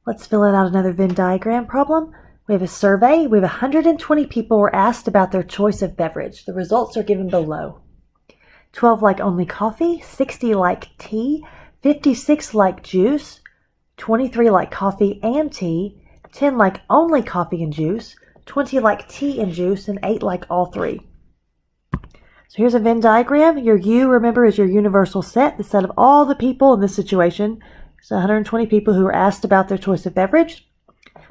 Let's fill out another Venn diagram problem. We have a survey. We have 120 people were asked about their choice of beverage. The results are given below. 12 like only coffee, 60 like tea, 56 like juice, 23 like coffee and tea, 10 like only coffee and juice, 20 like tea and juice, and 8 like all three. So here's a Venn diagram. Your U, remember, is your universal set, the set of all the people in this situation. So 120 people who were asked about their choice of beverage.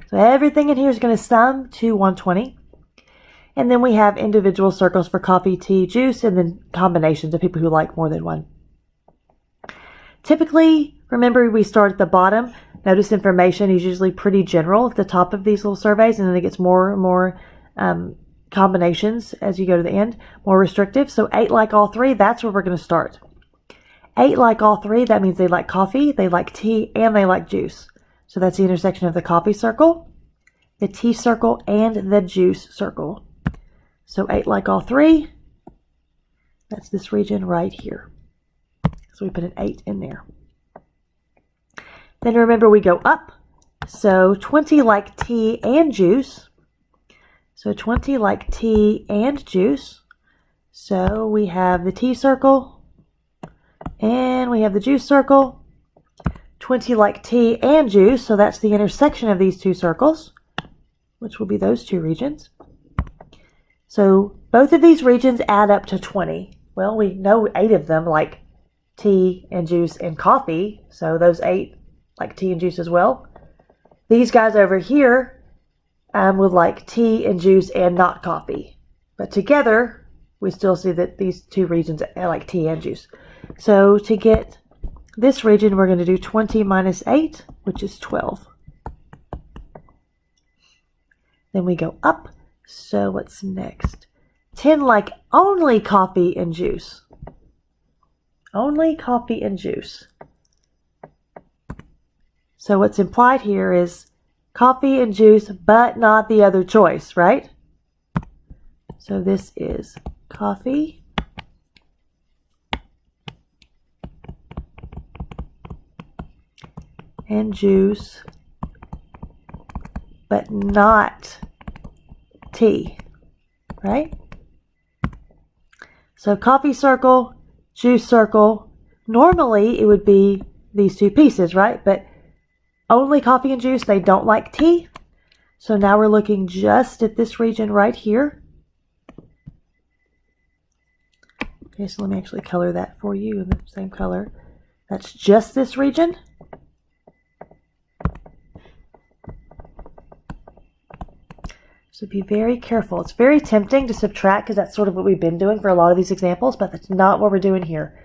So everything in here is going to sum to 120. And then we have individual circles for coffee, tea, juice, and then combinations of people who like more than one. Typically, remember, we start at the bottom. Notice information is usually pretty general at the top of these little surveys, and then it gets more and more combinations as you go to the end, more restrictive. So 8 like all three, that's where we're going to start. 8 like all three, that means they like coffee, they like tea, and they like juice. So that's the intersection of the coffee circle, the tea circle, and the juice circle. So 8 like all three, that's this region right here. So we put an 8 in there. Then remember, we go up. So 20 like tea and juice. So 20 like tea and juice. So we have the tea circle and we have the juice circle. 20 like tea and juice. So that's the intersection of these two circles, which will be those two regions. So both of these regions add up to 20. Well, we know 8 of them like tea and juice and coffee. So those 8 like tea and juice as well. These guys over here would like tea and juice and not coffee. But together, we still see that these two regions are like tea and juice. So to get this region, we're going to do 20 minus 8, which is 12. Then we go up. So what's next? 10 like only coffee and juice. Only coffee and juice. So what's implied here is coffee and juice, but not the other choice, right? So this is coffee and juice, but not tea, right? So coffee circle, juice circle. Normally it would be these two pieces, right? But only coffee and juice, they don't like tea. So now we're looking just at this region right here. Okay, so let me actually color that for you in the same color. That's just this region. So be very careful. It's very tempting to subtract because that's sort of what we've been doing for a lot of these examples, but that's not what we're doing here.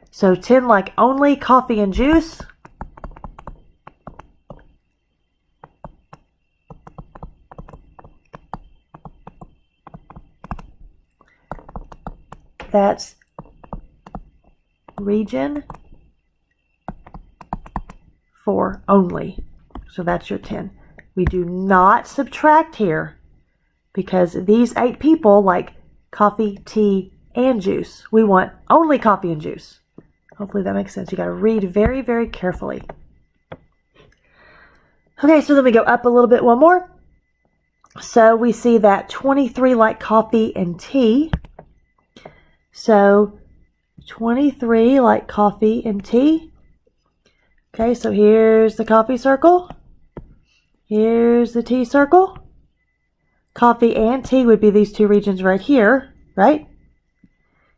So 10 like only coffee and juice. That's region 4 only. So that's your 10. We do not subtract here because these 8 people like coffee, tea, and juice. We want only coffee and juice. Hopefully that makes sense. You got to read very, very carefully. Okay, so then we go up a little bit, one more. So we see that 23 like coffee and tea. So 23 like coffee and tea. Okay, so here's the coffee circle. Here's the tea circle. Coffee and tea would be these two regions right here, right?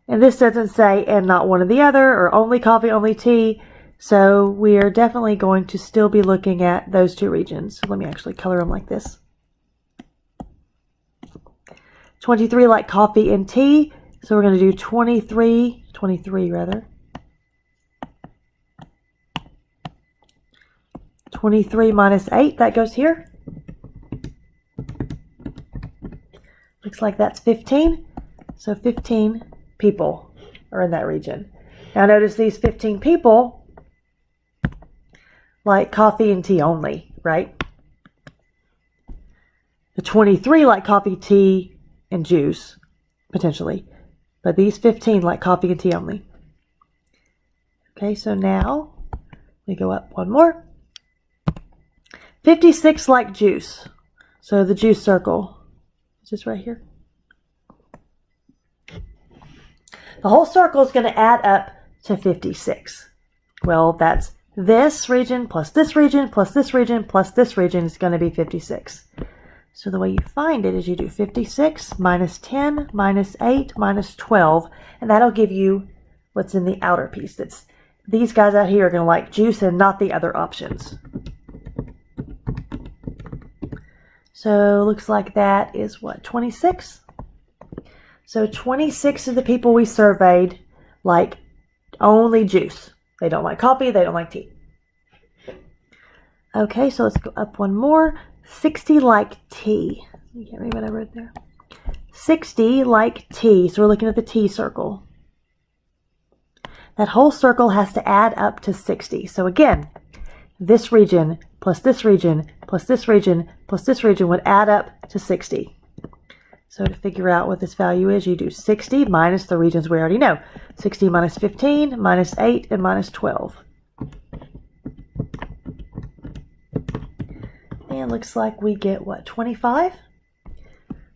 And this doesn't say and not one or the other, or only coffee, only tea. So we are definitely going to still be looking at those two regions. Let me actually color them like this. 23 like coffee and tea. So we're going to do 23 rather. 23 minus 8, that goes here. Looks like that's 15. So 15 people are in that region. Now notice these 15 people like coffee and tea only, right? The 23 like coffee, tea, and juice, potentially. But these 15 like coffee and tea only. Okay, so now we go up one more. 56 like juice. So the juice circle is just right here. The whole circle is going to add up to 56. Well, that's this region plus this region plus this region plus this region is going to be 56. So the way you find it is you do 56 minus 10 minus 8 minus 12, and that'll give you what's in the outer piece. That's these guys out here are going to like juice and not the other options. So looks like that is what, 26? So 26 of the people we surveyed like only juice. They don't like coffee, they don't like tea. Okay, so let's go up one more. 60 like tea. You can't read what I wrote there. 60 like tea. So we're looking at the tea circle. That whole circle has to add up to 60. So again, this region plus this region plus this region plus this region would add up to 60. So to figure out what this value is, you do 60 minus the regions we already know. 60 minus 15 minus 8 and minus 12. And looks like we get, what, 25?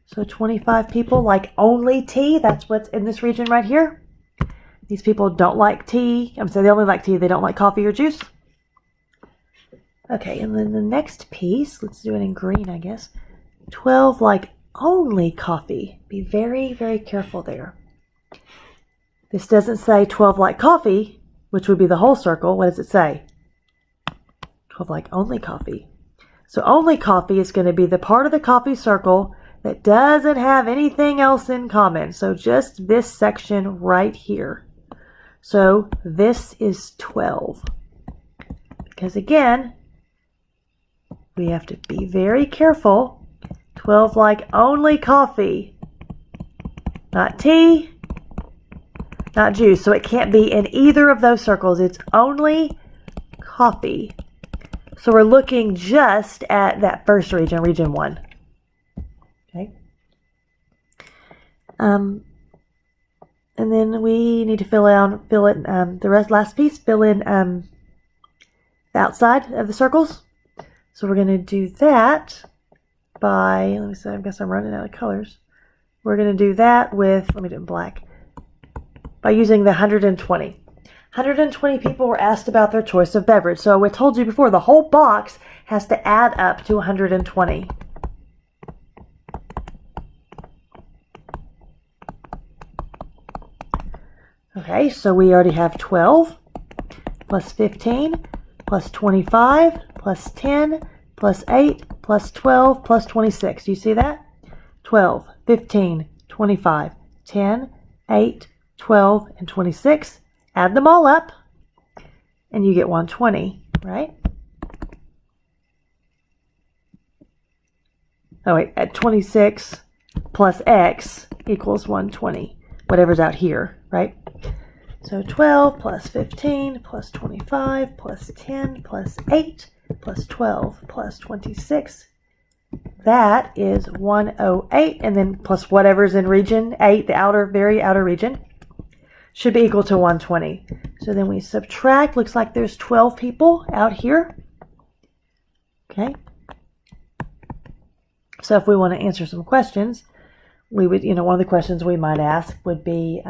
So 25 people like only tea. That's what's in this region right here. These people don't like tea. I'm saying they only like tea. They don't like coffee or juice. Okay, and then the next piece, let's do it in green, I guess. 12 like only coffee. Be very, very careful there. This doesn't say 12 like coffee, which would be the whole circle. What does it say? 12 like only coffee. So only coffee is going to be the part of the coffee circle that doesn't have anything else in common. So just this section right here. So this is 12. Because again, we have to be very careful. 12 like only coffee. Not tea, not juice. So it can't be in either of those circles. It's only coffee. So we're looking just at that first region, region 1. Okay. And then we need to fill in the last piece, fill in the outside of the circles. So we're going to do that by, let me see, I guess I'm running out of colors. We're going to do that with, let me do it in black, by using the 120. 120 people were asked about their choice of beverage. So I told you before, the whole box has to add up to 120. Okay, so we already have 12 plus 15 plus 25 plus 10 plus 8 plus 12 plus 26. Do you see that? 12, 15, 25, 10, 8, 12, and 26. Add them all up, and you get 120, right? Oh, wait, at 26 plus x equals 120, whatever's out here, right? So 12 plus 15 plus 25 plus 10 plus 8 plus 12 plus 26. That is 108, and then plus whatever's in region 8, the outer, very outer region, should be equal to 120. So then we subtract. Looks like there's 12 people out here. Okay. So if we want to answer some questions, we would, one of the questions we might ask would be,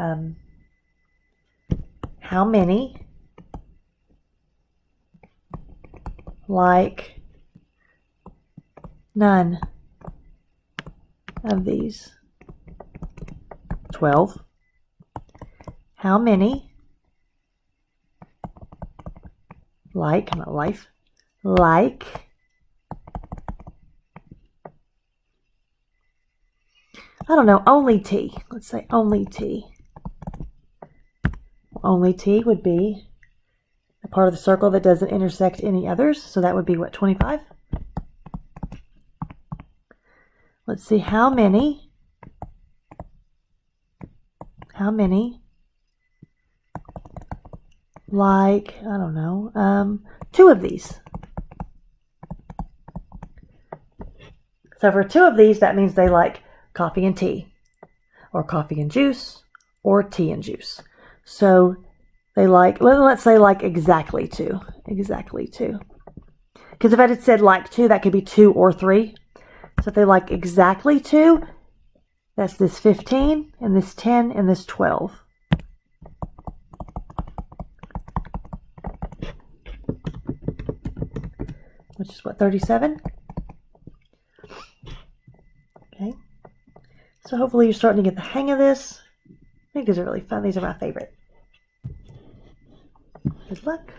how many like none of these? 12. How many like, not life, like I don't know, only tea. Let's say only tea. Only tea would be a part of the circle that doesn't intersect any others. So that would be what, 25? Let's see, how many like, I don't know, 2 of these. So for 2 of these, that means they like coffee and tea, or coffee and juice, or tea and juice. So they like, let's say like exactly 2. Exactly 2. Because if I had said like 2, that could be 2 or 3. So if they like exactly 2, that's this 15, and this 10, and this 12. Which is what, 37? Okay. So hopefully you're starting to get the hang of this. I think these are really fun. These are my favorite. Good luck.